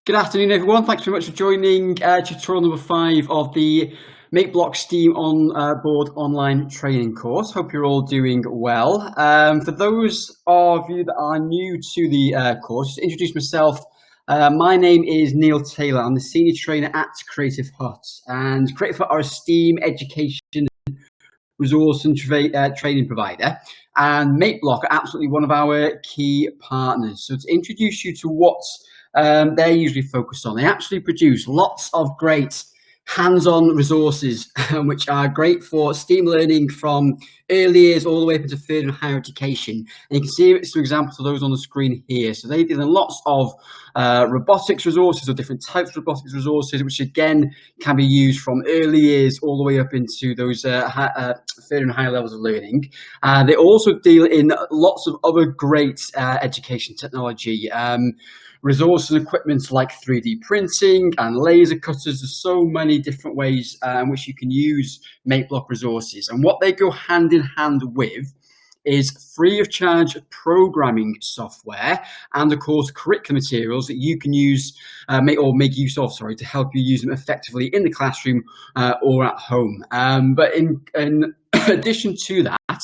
Good afternoon, everyone. Thanks very much for joining tutorial number 5 of the Makeblock Steam on board online training course. Hope you're all doing well. For those of you that are new to the course, just to introduce myself, my name is Neil Taylor. I'm the senior trainer at Creative Hut, and Creative Hut are a STEAM education resource and training provider, and Makeblock are absolutely one of our key partners. So to introduce you to what they're usually focused on, they actually produce lots of great hands-on resources which are great for STEAM learning from early years all the way up into further and higher education. And you can see some examples of those on the screen here. So they deal in lots of robotics resources or different types of robotics resources, which again can be used from early years all the way up into those further and higher levels of learning. They also deal in lots of other great education technology. Resources and equipment like 3D printing and laser cutters. There's so many different ways in which you can use Makeblock resources. And what they go hand in hand with is free of charge programming software and, of course, curriculum materials that you can use make use of, to help you use them effectively in the classroom or at home. But in addition to that,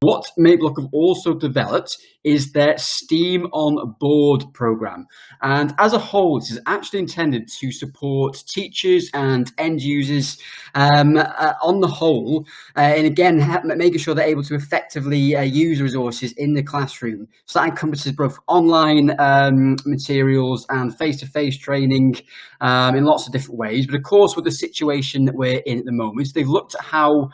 what Makeblock have also developed is their STEAM on Board program. And as a whole, this is actually intended to support teachers and end users on the whole, and again, making sure they're able to effectively use resources in the classroom. So that encompasses both online materials and face-to-face training in lots of different ways. But of course, with the situation that we're in at the moment, they've looked at how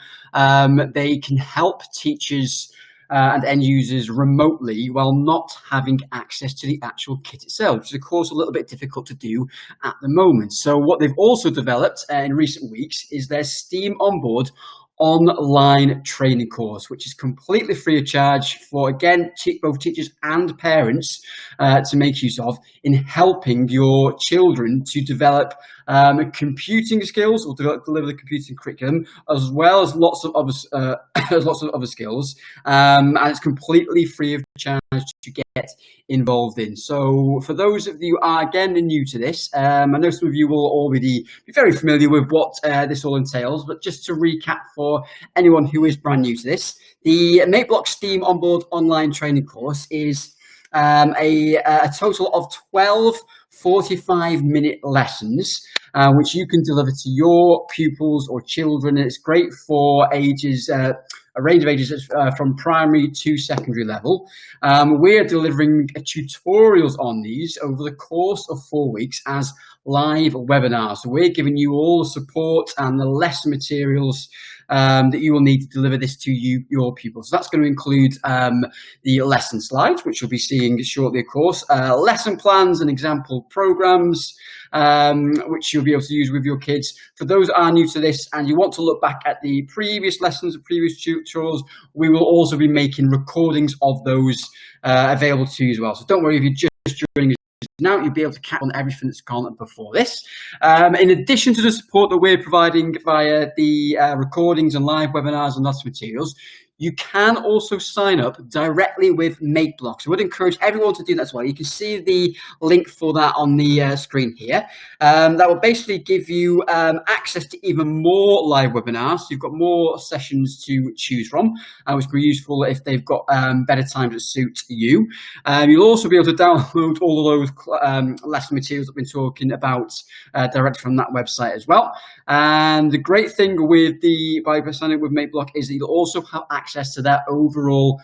they can help teachers and end users remotely while not having access to the actual kit itself, which is of course a little bit difficult to do at the moment. So what they've also developed in recent weeks is their STEAM on Board online training course, which is completely free of charge for, again, both teachers and parents to make use of in helping your children to develop computing skills or deliver the computing curriculum, as well as lots of other skills, and it's completely free of charge to get involved in. So for those of you who are again new to this, I know some of you will already be very familiar with what this all entails, but just to recap for anyone who is brand new to this, the Makeblock STEAM on Board online training course is a total of 12 45-minute lessons, which you can deliver to your pupils or children. And it's great for ages, a range of ages from primary to secondary level. We're delivering tutorials on these over the course of 4 weeks as live webinars. So we're giving you all the support and the lesson materials that you will need to deliver this to your pupils. So that's going to include the lesson slides, which you'll be seeing shortly, of course, lesson plans and example programs, which you'll be able to use with your kids. For those that are new to this and you want to look back at the previous lessons and previous tutorials, we will also be making recordings of those available to you as well. So don't worry if you're just joining us now, you'll be able to catch on everything that's gone before this. In addition to the support that we're providing via the recordings and live webinars and lots of materials, you can also sign up directly with Makeblock. So I would encourage everyone to do that as well. You can see the link for that on the screen here. That will basically give you access to even more live webinars. So you've got more sessions to choose from, which will be useful if they've got better times that suit you. You'll also be able to download all of those lesson materials that we've been talking about directly from that website as well. And the great thing with by signing up with Makeblock is that you'll also have access to that overall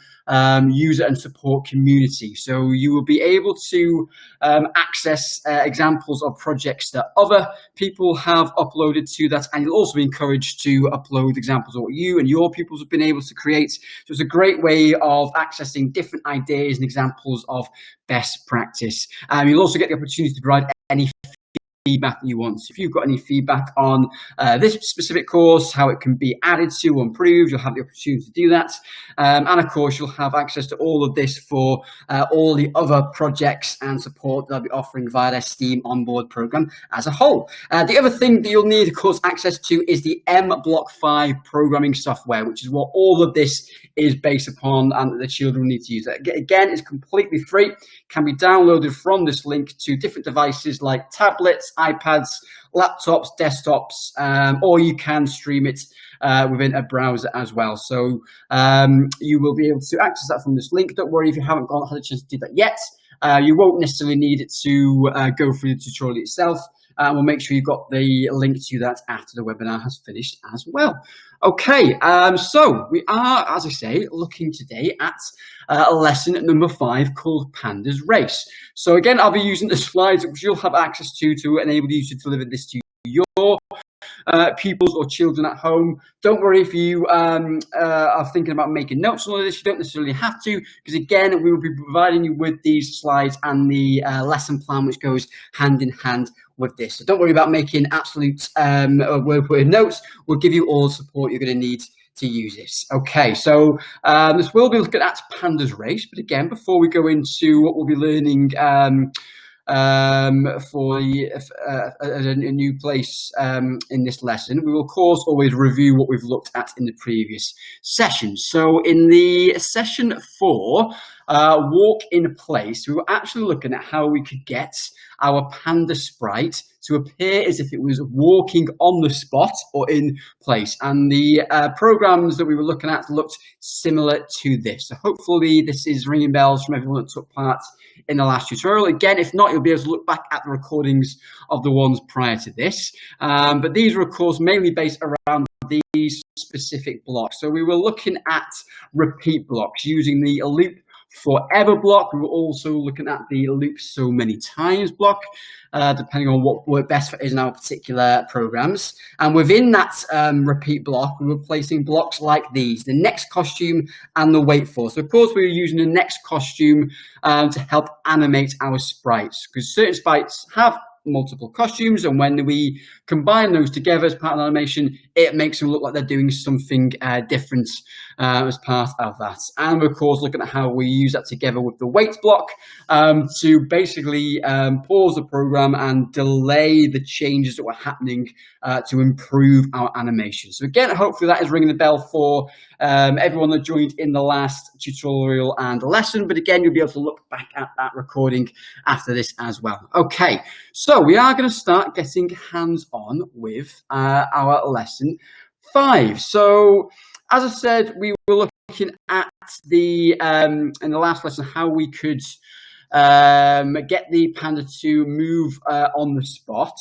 user and support community. So you will be able to access examples of projects that other people have uploaded to that, and you'll also be encouraged to upload examples of what you and your pupils have been able to create. So it's a great way of accessing different ideas and examples of best practice. You'll also get the opportunity to provide any feedback that you want. So if you've got any feedback on this specific course, how it can be added to or improved, you'll have the opportunity to do that. And of course, you'll have access to all of this for all the other projects and support that I'll be offering via their Steam onboard program as a whole. The other thing that you'll need, of course, access to is the Makeblock 5 programming software, which is what all of this is based upon and that the children need to use. Again, it's completely free, can be downloaded from this link to different devices like tablets, iPads, laptops, desktops, or you can stream it within a browser as well. So you will be able to access that from this link. Don't worry if you haven't had a chance to do that yet. You won't necessarily need it to go through the tutorial itself. We'll make sure you've got the link to that after the webinar has finished as well. Okay, so we are, as I say, looking today at lesson number 5 called Panda's Race. So again, I'll be using the slides which you'll have access to enable you to deliver this to your pupils or children at home. Don't worry if you are thinking about making notes on all of this. You don't necessarily have to, because again, we will be providing you with these slides and the lesson plan which goes hand in hand with this. So don't worry about making absolute word notes. We'll give you all the support you're going to need to use this. Okay, so this will be looking at Panda's Race, but again, before we go into what we'll be learning for a new place in this lesson, we will of course always review what we've looked at in the previous session. So in the session 4, walk in place, we were actually looking at how we could get our Panda sprite to appear as if it was walking on the spot or in place, and the programs that we were looking at looked similar to this. So hopefully this is ringing bells from everyone that took part in the last tutorial. Again, if not, you'll be able to look back at the recordings of the ones prior to this, but these were of course mainly based around these specific blocks. So we were looking at repeat blocks using the loop forever block. We were also looking at the loop so many times block, depending on what worked best for us in our particular programs. And within that repeat block, we were placing blocks like these: the next costume and the wait for. So of course we were using the next costume to help animate our sprites, because certain sprites have multiple costumes, and when we combine those together as part of the animation, it makes them look like they're doing something different as part of that. And we're of course looking at how we use that together with the wait block to basically pause the program and delay the changes that were happening to improve our animation. So again, hopefully that is ringing the bell for everyone that joined in the last tutorial and lesson, but again, you'll be able to look back at that recording after this as well. Okay, so we are going to start getting hands-on with our lesson 5. So as I said, we were looking at the in the last lesson how we could get the Panda to move on the spot.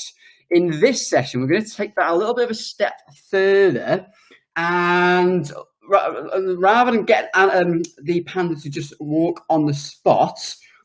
In this session, we're going to take that a little bit of a step further, and rather than get the Panda to just walk on the spot,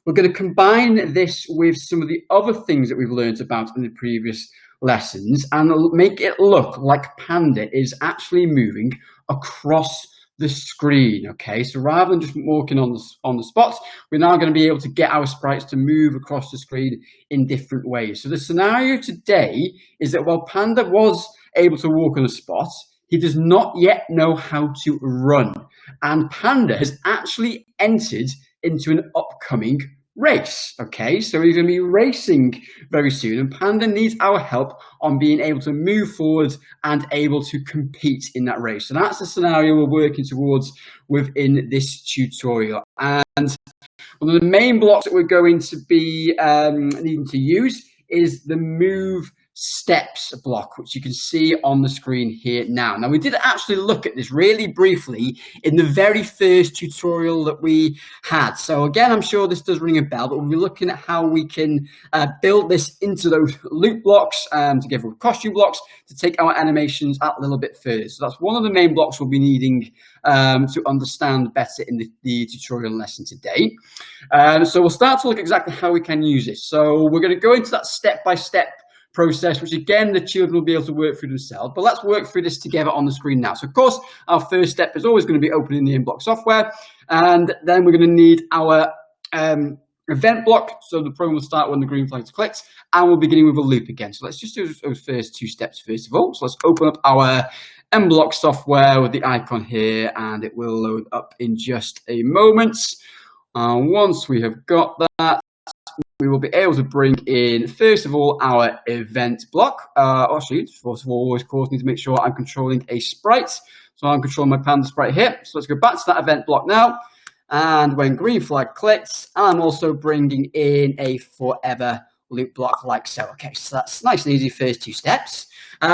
we're going to combine this with some of the other things that we've learned about in the previous lessons and make it look like Panda is actually moving across the screen. Okay, so rather than just walking on the spot, we're now going to be able to get our sprites to move across the screen in different ways. So the scenario today is that while Panda was able to walk on the spot, he does not yet know how to run, and Panda has actually entered into an upcoming race. Okay, so he's going to be racing very soon, and Panda needs our help on being able to move forward and able to compete in that race. So that's the scenario we're working towards within this tutorial. And one of the main blocks that we're going to be needing to use is the move steps block, which you can see on the screen here now. Now, we did actually look at this really briefly in the very first tutorial that we had. So again, I'm sure this does ring a bell, but we'll be looking at how we can build this into those loop blocks together with costume blocks to take our animations a little bit further. So that's one of the main blocks we'll be needing to understand better in the tutorial lesson today. So we'll start to look exactly how we can use this. So we're going to go into that step-by-step process, which again, the children will be able to work through themselves. But let's work through this together on the screen now. So of course, our first step is always going to be opening the Makeblock software. And then we're going to need our event block, so the program will start when the green flag is clicked, and we're beginning with a loop again. So let's just do those first 2 steps first of all. So let's open up our Mblock software with the icon here, and it will load up in just a moment. Once we have got that, we will be able to bring in, first of all, our event block. Actually, first of all, of course, need to make sure I'm controlling a sprite. So I'm controlling my Panda sprite here. So let's go back to that event block now. And when green flag clicks, I'm also bringing in a forever loop block like so. Okay, so that's nice and easy, first 2 steps.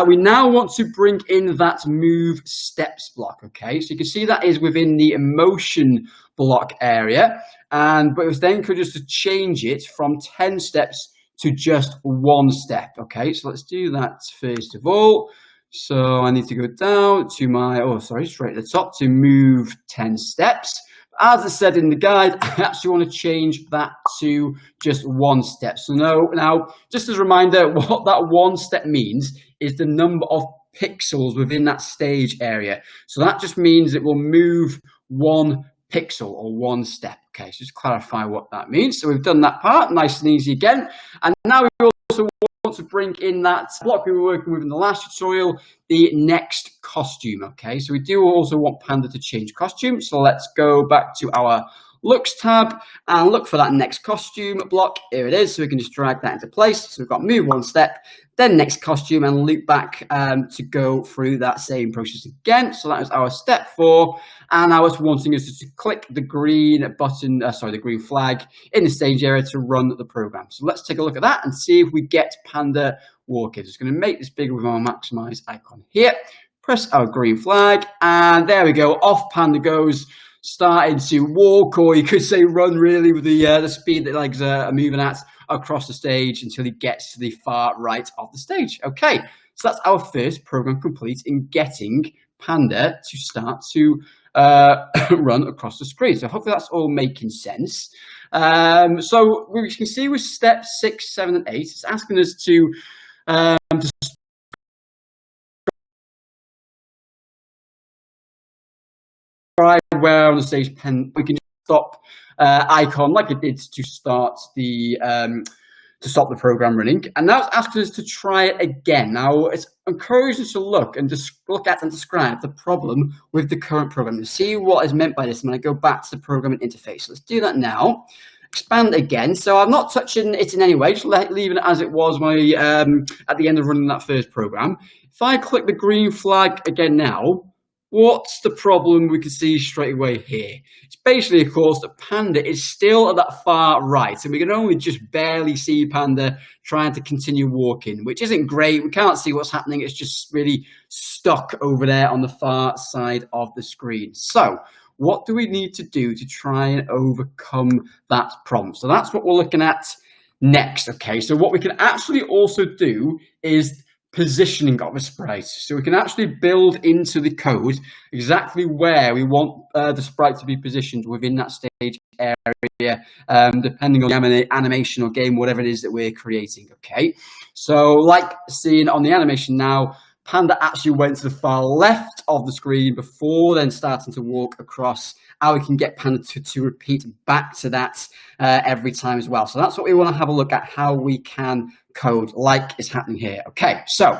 We now want to bring in that move steps block. Okay, so you can see that is within the motion block area, but it was then could just to change it from 10 steps to just 1 step. Okay, so let's do that first of all. So I need to go down to my, straight at the top to move 10 steps. As I said in the guide, I actually want to change that to just 1 step. So now, just as a reminder, what that 1 step means is the number of pixels within that stage area. So that just means it will move 1 pixel or 1 step. Okay, so just clarify what that means. So we've done that part, nice and easy again. And now we also want to bring in that block we were working with in the last tutorial, the next costume. Okay, so we do also want Panda to change costume. So let's go back to our looks tab and look for that next costume block. Here it is. So we can just drag that into place. So we've got move 1 step, then next costume, and loop back to go through that same process again. So that is our step 4. And now it's wanting us to click the green button, the green flag in the stage area to run the program. So let's take a look at that and see if we get Panda walking. Just going to make this bigger with our maximize icon here. Press our green flag, and there we go. Off Panda goes, starting to walk, or you could say run, really, with the speed that legs are moving at across the stage until he gets to the far right of the stage. Okay, so that's our first program complete in getting Panda to start to run across the screen. So hopefully that's all making sense. So we can see with steps 6, 7, and 8, it's asking us to where on the stage pen we can just stop icon like it did to start the program running, and now it's asking us to try it again. Now it's encouraging us to look at and describe the problem with the current program and see what is meant by this when I go back to the programming interface. Let's do that now. Expand again. So I'm not touching it in any way, just leaving it as it was when at the end of running that first program. If I click the green flag again now, what's the problem we can see straight away here? It's basically, of course, that Panda is still at that far right, and we can only just barely see Panda trying to continue walking, which isn't great. We can't see what's happening. It's just really stuck over there on the far side of the screen. So what do we need to do to try and overcome that problem? So that's what we're looking at next. Okay, so what we can actually also do is positioning of a sprite. So we can actually build into the code exactly where we want the sprite to be positioned within that stage area, depending on the animation or game, whatever it is that we're creating. Okay, so like seen on the animation now, Panda actually went to the far left of the screen before then starting to walk across. How we can get Panda to repeat back to that every time as well. So that's what we want to have a look at, how we can code like is happening here. Okay, so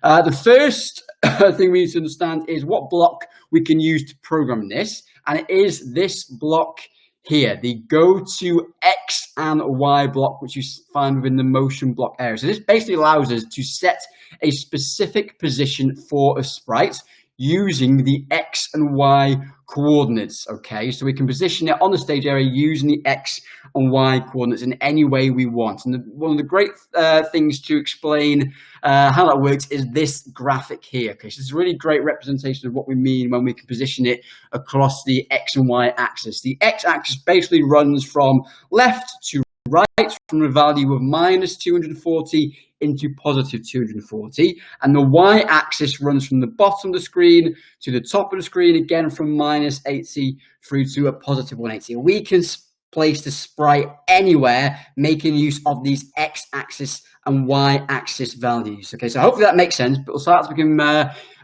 the first thing we need to understand is what block we can use to program this, and it is this block here, the go to X and Y block, which you find within the motion block area. So this basically allows us to set a specific position for a sprite using the X and Y coordinates. Okay, so we can position it on the stage area using the X and Y coordinates in any way we want. And one of the great things to explain how that works is this graphic here. Okay, so it's a really great representation of what we mean when we can position it across the X and Y axis. The X axis basically runs from left to right, from a value of minus 240 into positive 240, and the y-axis runs from the bottom of the screen to the top of the screen, again from minus 80 through to a positive 180. We can place the sprite anywhere, making use of these x-axis and y-axis values. Okay, so hopefully that makes sense, but we'll start to become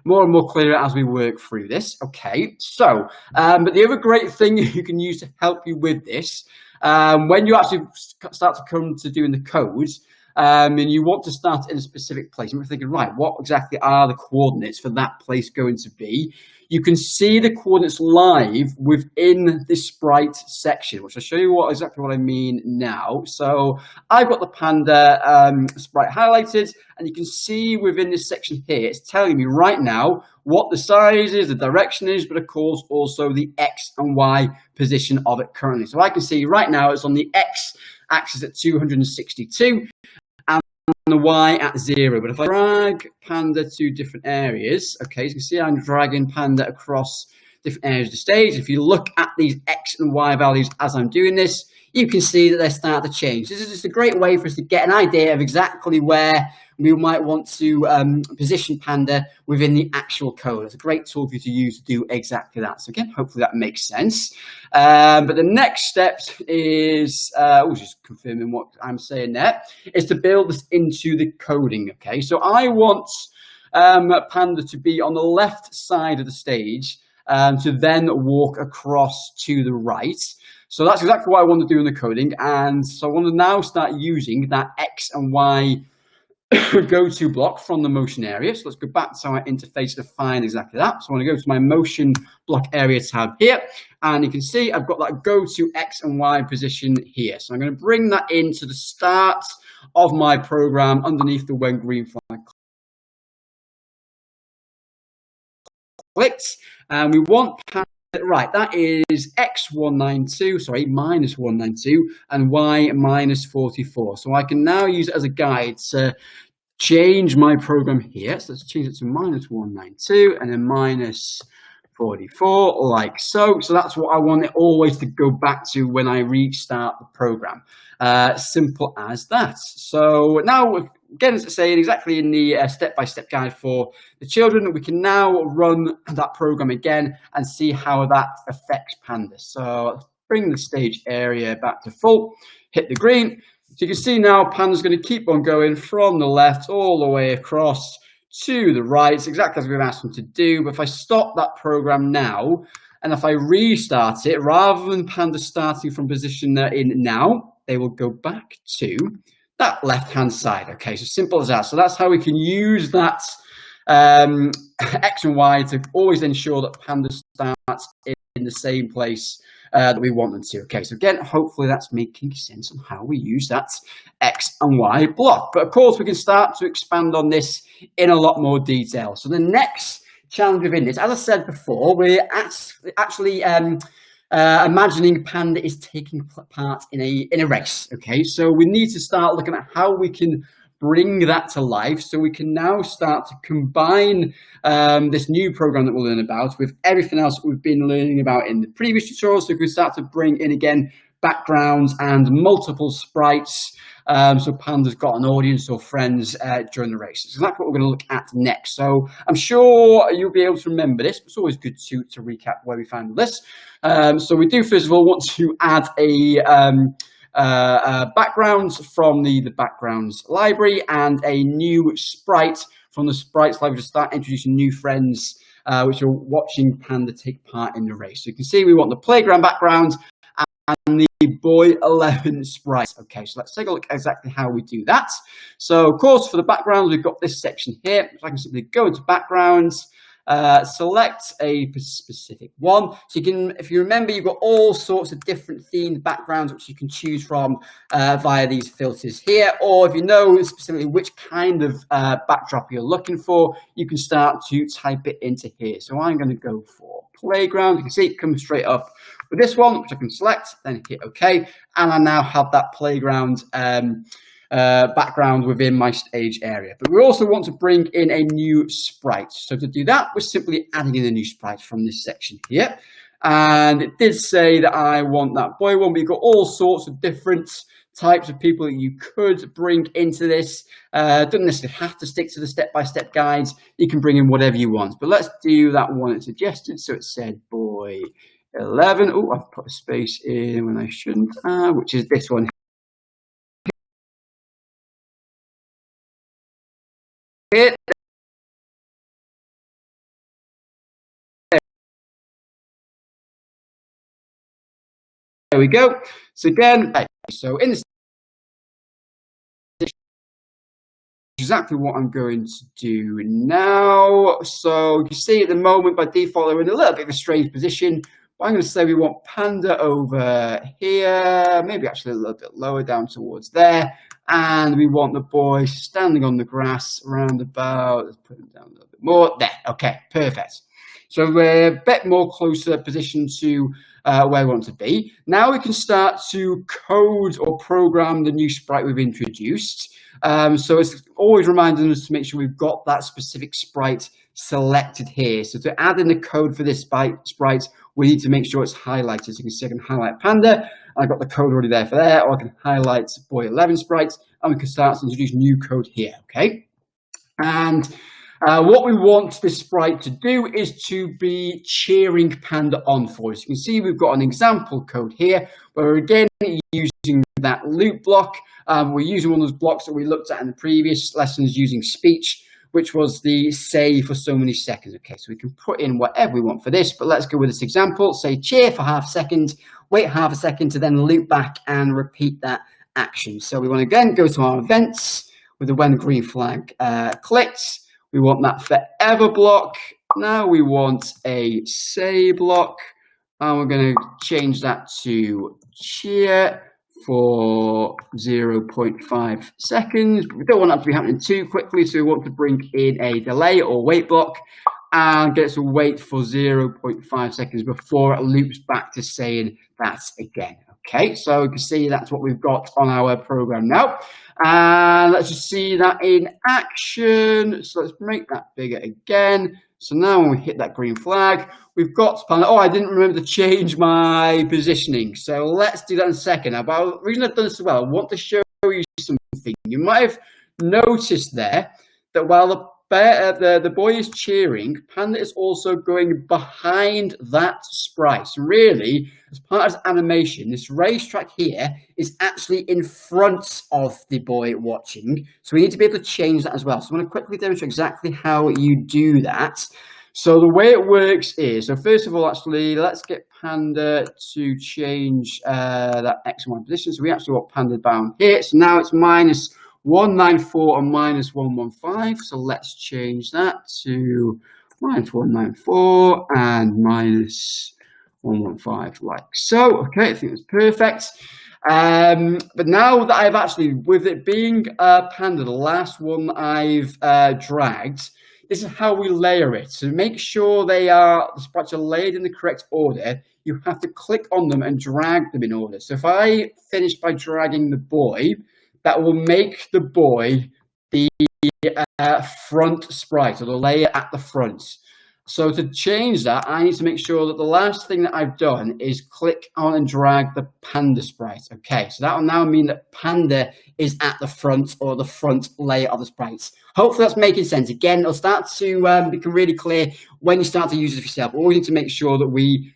more and more clear as we work through this. Okay, so but the other great thing you can use to help you with this When you actually start to come to doing the codes, and you want to start in a specific place, and we're thinking, right, what exactly are the coordinates for that place going to be? You can see the coordinates live within the sprite section, which I'll show you exactly what I mean now. So I've got the Panda sprite highlighted, and you can see within this section here, it's telling me right now what the size is, the direction is, but of course also the X and Y position of it currently. So I can see right now it's on the X axis at 262. And the Y at 0. But if I drag Panda to different areas, okay, you can see I'm dragging Panda across different areas of the stage. If you look at these X and Y values as I'm doing this, you can see that they start to change. This is just a great way for us to get an idea of exactly where we might want to position Panda within the actual code. It's a great tool for you to use to do exactly that. So again, hopefully that makes sense. But the next step is, just confirming what I'm saying there, is to build this into the coding, okay? So I want Panda to be on the left side of the stage to then walk across to the right. So that's exactly what I want to do in the coding. And so I want to now start using that X and Y go-to block from the motion area. So let's go back to our interface to find exactly that. So I want to go to my motion block area tab here, and you can see I've got that go-to X and Y position here. So I'm going to bring that into the start of my program underneath the when green flag clicked, and we want right, that is minus 192 and Y minus 44. So I can now use it as a guide to change my program here. So let's change it to minus 192 and then minus 44, like so. So that's what I want it always to go back to when I restart the program. Simple as that. So now, again, as I say, exactly in the step-by-step guide for the children, we can now run that program again and see how that affects Panda. So let's bring the stage area back to full, hit the green. So you can see now Panda's going to keep on going from the left all the way across to the right. It's exactly as we've asked them to do. But if I stop that program now, and if I restart it, rather than Panda starting from position they're in now, they will go back to that left-hand side. Okay, so simple as that. So that's how we can use that X and Y to always ensure that Panda starts in the same place that we want them to. Okay, so again, hopefully that's making sense on how we use that X and Y block. But of course, we can start to expand on this in a lot more detail. So the next challenge within this, as I said before, we're actually imagining Panda is taking part in a race. Okay, so we need to start looking at how we can bring that to life, so we can now start to combine this new program that we'll learn about with everything else that we've been learning about in the previous tutorials. So we can start to bring in again backgrounds and multiple sprites, so Panda's got an audience or friends during the race. So that's what we're going to look at next. So I'm sure you'll be able to remember this. It's always good to recap where we found this. So we do first of all want to add backgrounds from the backgrounds library and a new sprite from the sprites library to start introducing new friends which are watching Panda take part in the race. So you can see we want the playground background and the boy 11 sprite. Okay, so let's take a look at exactly how we do that. So of course for the backgrounds we've got this section here. So I can simply go into backgrounds, select a specific one. So you can, if you remember, you've got all sorts of different themed backgrounds which you can choose from via these filters here, or if you know specifically which kind of backdrop you're looking for, you can start to type it into here. So I'm going to go for playground. You can see it comes straight up with this one, which I can select, then hit OK, and I now have that playground background within my stage area. But we also want to bring in a new sprite. So to do that, we're simply adding in a new sprite from this section here. And it did say that I want that boy one, but you've got all sorts of different types of people that you could bring into this. Don't necessarily have to stick to the step-by-step guides. You can bring in whatever you want. But let's do that one it suggested. So it said boy 11. Oh, I've put a space in when I shouldn't, which is this one here. we go. So again, so in this, exactly what I'm going to do now. So you can see at the moment by default they're in a little bit of a strange position. But I'm going to say we want Panda over here, maybe actually a little bit lower down towards there. And we want the boy standing on the grass around about, let's put him down a little bit more. There, okay, perfect. So we're a bit more closer position to where we want to be. Now we can start to code or program the new sprite we've introduced. So it's always reminding us to make sure we've got that specific sprite selected here. So to add in the code for this sprite, we need to make sure it's highlighted. So you can see I can highlight Panda. I've got the code already there for there, or I can highlight Boy 11 sprites, and we can start to introduce new code here, okay? And what we want this sprite to do is to be cheering Panda on for us. You can see we've got an example code here, where we're again using that loop block. We're using one of those blocks that we looked at in the previous lessons using speech, which was the say for so many seconds. Okay, so we can put in whatever we want for this, but let's go with this example. Say cheer for half a second, wait half a second to then loop back and repeat that action. So we want to again go to our events with the when green flag clicks. We want that forever block. Now we want a say block, and we're going to change that to cheer for 0.5 seconds. We don't want that to be happening too quickly, so we want to bring in a delay or wait block and get to wait for 0.5 seconds before it loops back to saying that again. Okay, so you can see that's what we've got on our program now. And let's just see that in action. So let's make that bigger again. So now when we hit that green flag, we've got Panda. Oh, I didn't remember to change my positioning. So let's do that in a second. Now, but the reason I've done this as well, I want to show you something. You might have noticed there that while the boy is cheering, Panda is also going behind that sprite. So really, as part of this animation, this racetrack here is actually in front of the boy watching. So we need to be able to change that as well. So I'm going to quickly demonstrate exactly how you do that. So the way it works is, so first of all, actually, let's get Panda to change that X and Y position. So we actually want Panda bound here. So now it's minus 194 and minus 115. So let's change that to minus 194 and minus 115, like so. Okay, I think that's perfect. But now that I've actually, with it being Panda, the last one I've dragged, this is how we layer it. So make sure the sprites are layered in the correct order. You have to click on them and drag them in order. So if I finish by dragging the boy, that will make the boy the front sprite, or the layer at the front. So to change that, I need to make sure that the last thing that I've done is click on and drag the Panda sprite. Okay, so that will now mean that Panda is at the front, or the front layer of the sprites. Hopefully that's making sense. Again, it'll start to become really clear when you start to use it yourself. We need to make sure that we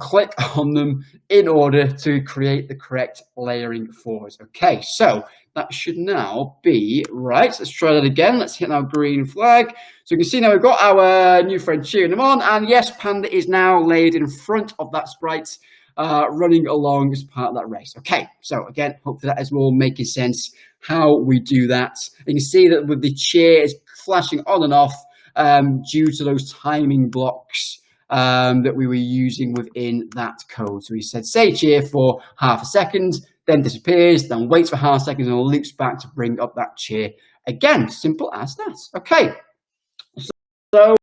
click on them in order to create the correct layering for us. Okay, so that should now be right. Let's try that again. Let's hit our green flag. So you can see now we've got our new friend cheering them on, and yes, Panda is now laid in front of that sprite, running along as part of that race. Okay, so again, hopefully that is all making sense how we do that. You can see that with the cheer is flashing on and off due to those timing blocks that we were using within that code. So we said say cheer for half a second, then disappears, then waits for half a second, and loops back to bring up that cheer again. Simple as that. Okay. So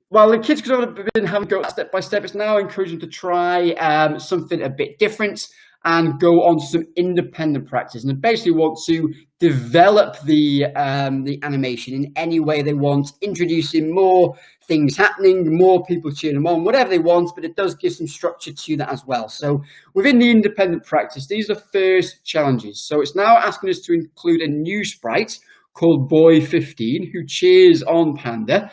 while the kids could have been having to go step by step, it's now encouraging to try something a bit different and go on to some independent practice, and they basically want to develop the animation in any way they want, introducing more things happening, more people cheering them on, whatever they want, but it does give some structure to that as well. So within the independent practice, these are the first challenges. So it's now asking us to include a new sprite called Boy 15 who cheers on Panda,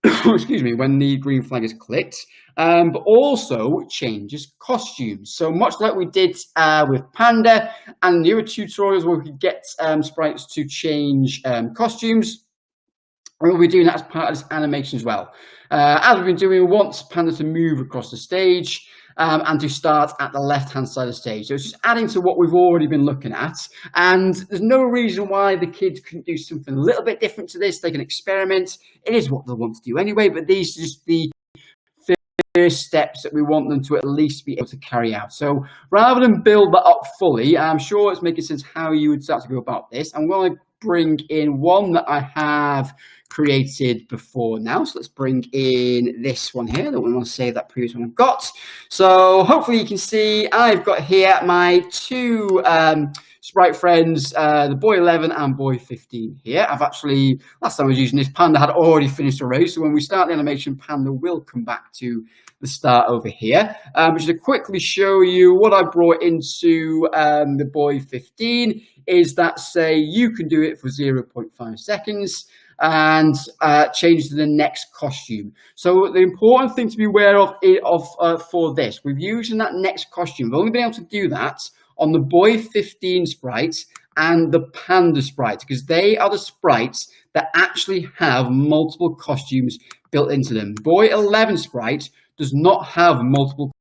excuse me, when the green flag is clicked, but also changes costumes. So much like we did with Panda and newer tutorials where we could get sprites to change costumes, we'll be doing that as part of this animation as well. As we've been doing, we want Panda to move across the stage, and to start at the left-hand side of the stage. So it's just adding to what we've already been looking at. And there's no reason why the kids couldn't do something a little bit different to this. They can experiment. It is what they want to do anyway, but these are just the first steps that we want them to at least be able to carry out. So rather than build that up fully, I'm sure it's making sense how you would start to go about this. I'm going to bring in one that I have created before now. So let's bring in this one here. That we want to save that previous one I've got. So hopefully you can see I've got here my two sprite friends, the boy 11 and boy 15 here. I've actually, last time I was using this, Panda had already finished the race. So when we start the animation, Panda will come back to the start over here. Just to quickly show you what I brought into the boy 15 is that, say, you can do it for 0.5 seconds and change to the next costume. So the important thing to be aware of for this, we're using that next costume. We've only been able to do that on the boy 15 sprite and the Panda sprite, because they are the sprites that actually have multiple costumes built into them. Boy 11 sprite does not have multiple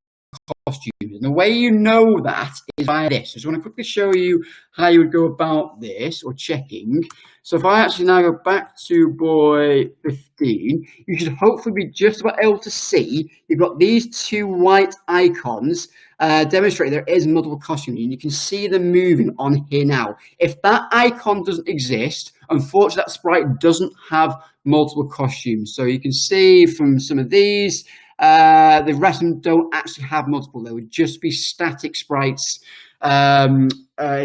costumes. And the way you know that is by this. I just want to quickly show you how you would go about this or checking. So if I actually now go back to boy 15, you should hopefully be just about able to see you've got these two white icons demonstrating there is multiple costumes, and you can see them moving on here now. If that icon doesn't exist, unfortunately that sprite doesn't have multiple costumes. So you can see from some of these, the rest of them don't actually have multiple. They would just be static sprites in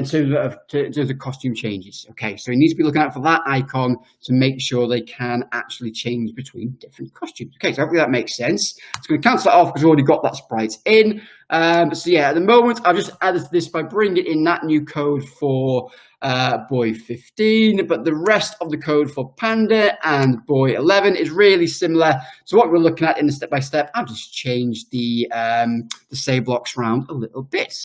terms of costume changes. Okay, so you need to be looking out for that icon to make sure they can actually change between different costumes. Okay, so hopefully that makes sense. It's going to cancel that off because we've already got that sprite in. So yeah, at the moment I've just added this by bringing in that new code for boy 15, but the rest of the code for Panda and boy 11 is really similar to what we're looking at in the step-by-step. I've just changed the say blocks around a little bit. So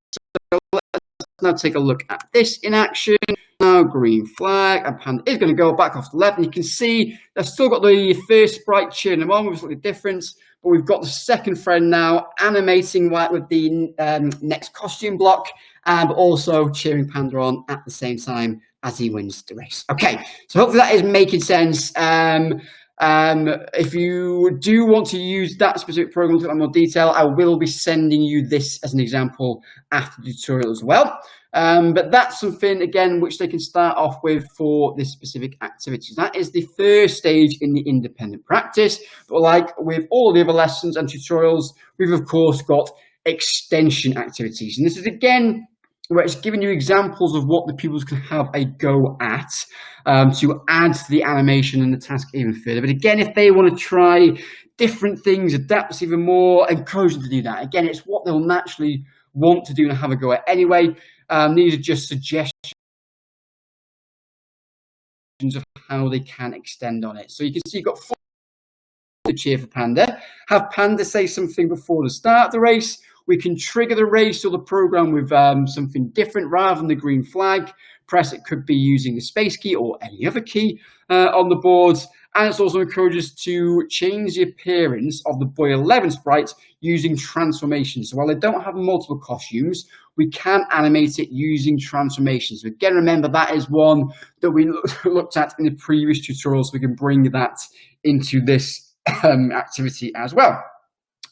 let's now take a look at this in action. Now green flag, and Panda is going to go back off the left, and you can see they've still got the first sprite cheering them on with slightly different, but we've got the second friend now animating right with the next costume block, and also cheering Panda on at the same time as he wins the race. Okay, so hopefully that is making sense. If you do want to use that specific program to look at more detail, I will be sending you this as an example after the tutorial as well. But that's something, again, which they can start off with for this specific activity. That is the first stage in the independent practice. But like with all the other lessons and tutorials, we've, of course, got extension activities. And this is, again, where it's giving you examples of what the pupils can have a go at to add to the animation and the task even further. But again, if they want to try different things, adapt this even more, encourage them to do that. Again, it's what they'll naturally want to do and have a go at anyway. These are just suggestions of how they can extend on it. So you can see you've got 4 to cheer for Panda. Have Panda say something before the start of the race. We can trigger the race or the program with something different rather than the green flag. Press it could be using the space key or any other key on the board. And it's also encourages to change the appearance of the boy 11 sprite using transformations. So while they don't have multiple costumes, we can animate it using transformations. So again, remember that is one that we looked at in the previous tutorial, so we can bring that into this activity as well.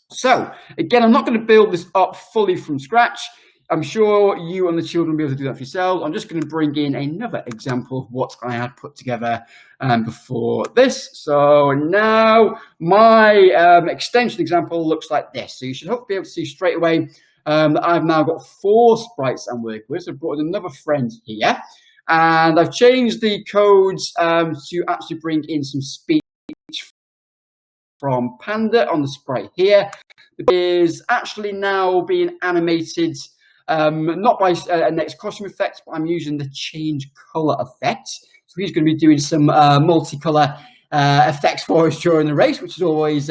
So again, I'm not going to build this up fully from scratch. I'm sure you and the children will be able to do that for yourselves. I'm just going to bring in another example of what I had put together before this. So now my extension example looks like this. So you should hopefully be able to see straight away that I've now got 4 sprites I'm working with. So I've brought in another friend here. And I've changed the codes to actually bring in some speech from Panda on the sprite here. It is actually now being animated not by a next costume effect, but I'm using the change color effect. So he's going to be doing some multicolor effects for us during the race, which is always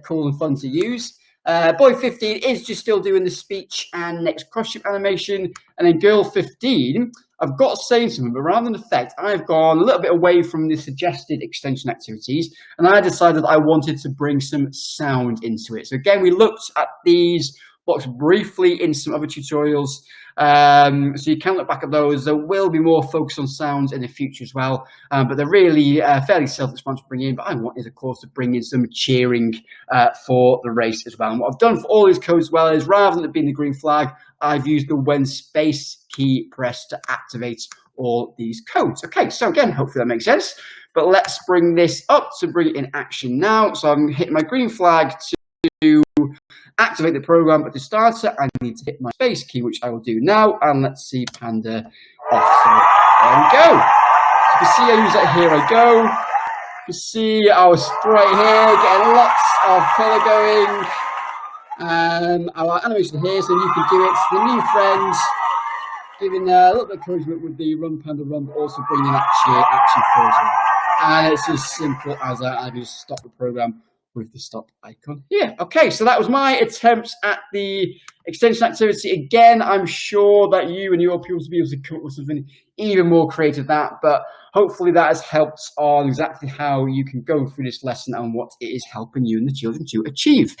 cool and fun to use. Boy 15 is just still doing the speech and next costume animation, and then girl 15, I've got to say something, but rather than effect, I've gone a little bit away from the suggested extension activities, and I decided I wanted to bring some sound into it. So again, we looked at these blocks briefly in some other tutorials. So you can look back at those. There will be more focus on sounds in the future as well, but they're really fairly self-explanatory to bring in. But I wanted, of course, to bring in some cheering for the race as well. And what I've done for all these codes as well is, rather than it being the green flag, I've used the when space key pressed to activate all these codes. Okay, so again, hopefully that makes sense. But let's bring this up to bring it in action now. So I'm hitting my green flag to activate the program, but to start it, I need to hit my space key, which I will do now. And let's see Panda off. So there we go. You can see I use that. Here I go. You can see our sprite here, getting lots of colour going. Our animation here, so you can do it. The new friends, giving a little bit of encouragement with the Run Panda Run, but also bringing that cheer action for us. And it's as simple as that. I just stop the program with the stop icon here. Okay, so that was my attempts at the extension activity. Again, I'm sure that you and your pupils will be able to come up with something even more creative than that, but hopefully that has helped on exactly how you can go through this lesson and what it is helping you and the children to achieve.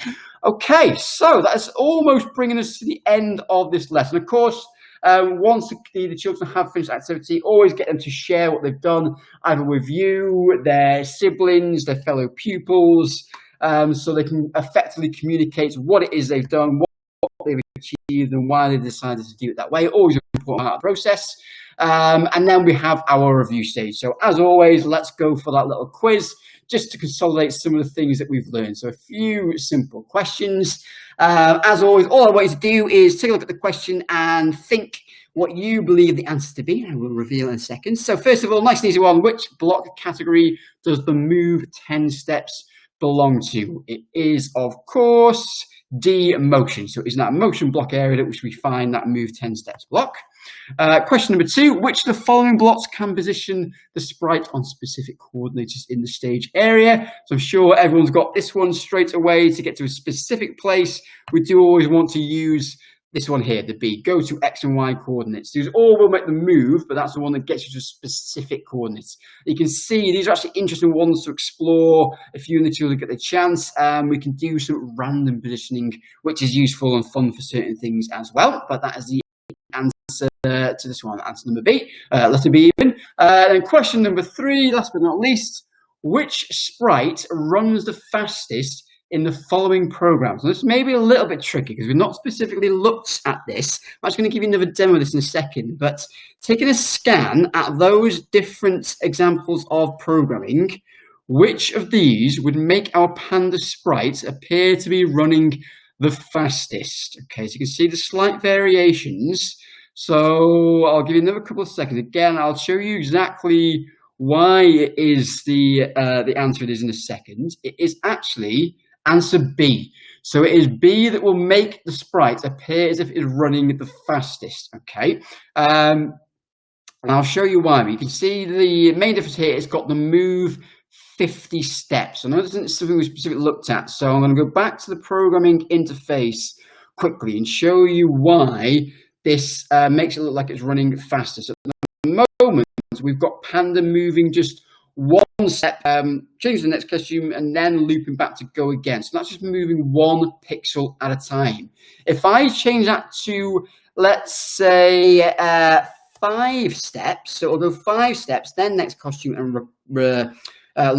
Okay, so that's almost bringing us to the end of this lesson. Of course, once the children have finished activity, always get them to share what they've done, either with you, their siblings, their fellow pupils, so they can effectively communicate what it is they've done, what they've achieved, and why they decided to do it that way. Always an important part of the process. And then we have our review stage. So as always, let's go for that little quiz, just to consolidate some of the things that we've learned. So a few simple questions. As always, all I want you to do is take a look at the question and think what you believe the answer to be. I will reveal in a second. So first of all, nice and easy one. Which block category does the move 10 steps belong to? It is, of course, D, motion. So it's in that motion block area which we find that move 10 steps block. Question number 2, which of the following blocks can position the sprite on specific coordinators in the stage area? So I'm sure everyone's got this one straight away. To get to a specific place, we do always want to use this one here, the B, go to X and Y coordinates. These all will make the move, but that's the one that gets you to specific coordinates. You can see these are actually interesting ones to explore if you and the children get the chance. We can do some random positioning, which is useful and fun for certain things as well. But that is the answer to this one, answer number B, letter B even. Then question number 3, last but not least, which sprite runs the fastest in the following programs? So this may be a little bit tricky because we've not specifically looked at this. I'm actually going to give you another demo of this in a second, but taking a scan at those different examples of programming, which of these would make our Panda sprite appear to be running the fastest? Okay, so you can see the slight variations. So I'll give you another couple of seconds. Again, I'll show you exactly why it is the answer it is in a second. It is actually answer B. So it is B that will make the sprite appear as if it is running the fastest. Okay, and I'll show you why. But you can see the main difference here. It's got the move 50 steps. I know this isn't something we specifically looked at, so I'm going to go back to the programming interface quickly and show you why this makes it look like it's running faster. So at the moment, we've got Panda moving just one step, change the next costume, and then looping back to go again. So that's just moving 1 pixel at a time. If I change that to, let's say, 5 steps, so it'll go 5 steps, then next costume, and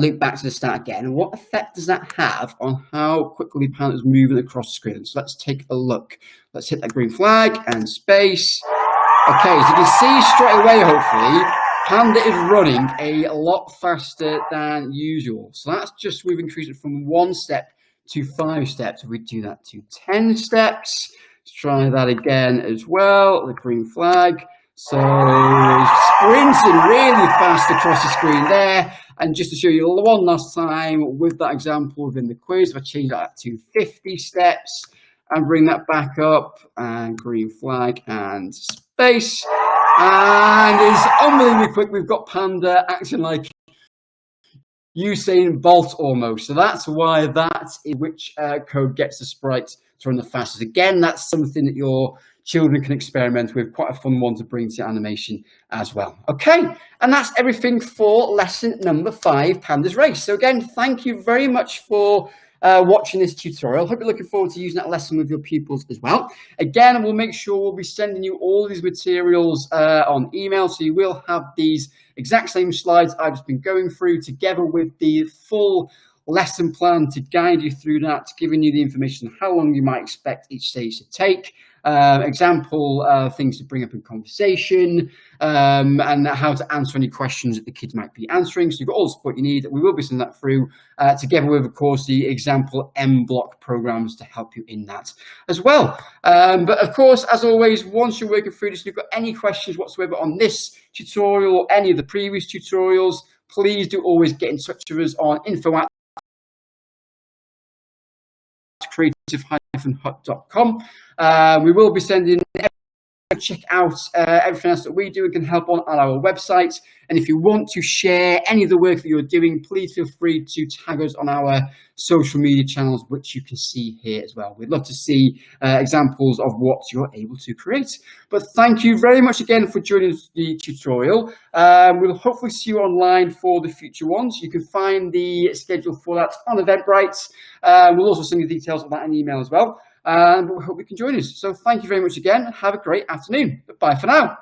loop back to the start again. And what effect does that have on how quickly Panda is moving across the screen? So let's take a look. Let's hit that green flag and space. Okay, so you can see straight away, hopefully, Panda is running a lot faster than usual. So that's just, we've increased it from 1 step to 5 steps. If we do that to 10 steps, let's try that again as well, the green flag. So sprinting really fast across the screen there. And just to show you one last time with that example within the quiz, if I change that to 50 steps and bring that back up, and green flag and space. And it's unbelievably quick. We've got Panda acting like Usain Bolt almost. So that's why that is which code gets the sprite to run the fastest. Again, that's something that your children can experiment with. Quite a fun one to bring to animation as well. Okay, and that's everything for lesson number 5, Panda's Race. So again, thank you very much for watching this tutorial. Hope you're looking forward to using that lesson with your pupils as well. Again, we'll make sure we'll be sending you all these materials on email, so you will have these exact same slides I've just been going through, together with the full lesson plan to guide you through that, giving you the information on how long you might expect each stage to take, example things to bring up in conversation, and how to answer any questions that the kids might be answering. So you've got all the support you need. We will be sending that through together with, of course, the example Mblock programs to help you in that as well. But of course, as always, once you're working through this, if you've got any questions whatsoever on this tutorial or any of the previous tutorials, please do always get in touch with us on info@creative-hut.com. We will be sending, check out everything else that we do and can help on our website. And if you want to share any of the work that you're doing, please feel free to tag us on our social media channels, which you can see here as well. We'd love to see examples of what you're able to create. But thank you very much again for joining the tutorial. We'll hopefully see you online for the future ones. You can find the schedule for that on Eventbrite. We'll also send you details of that in email as well. And we hope you can join us. So thank you very much again. Have a great afternoon. Bye for now.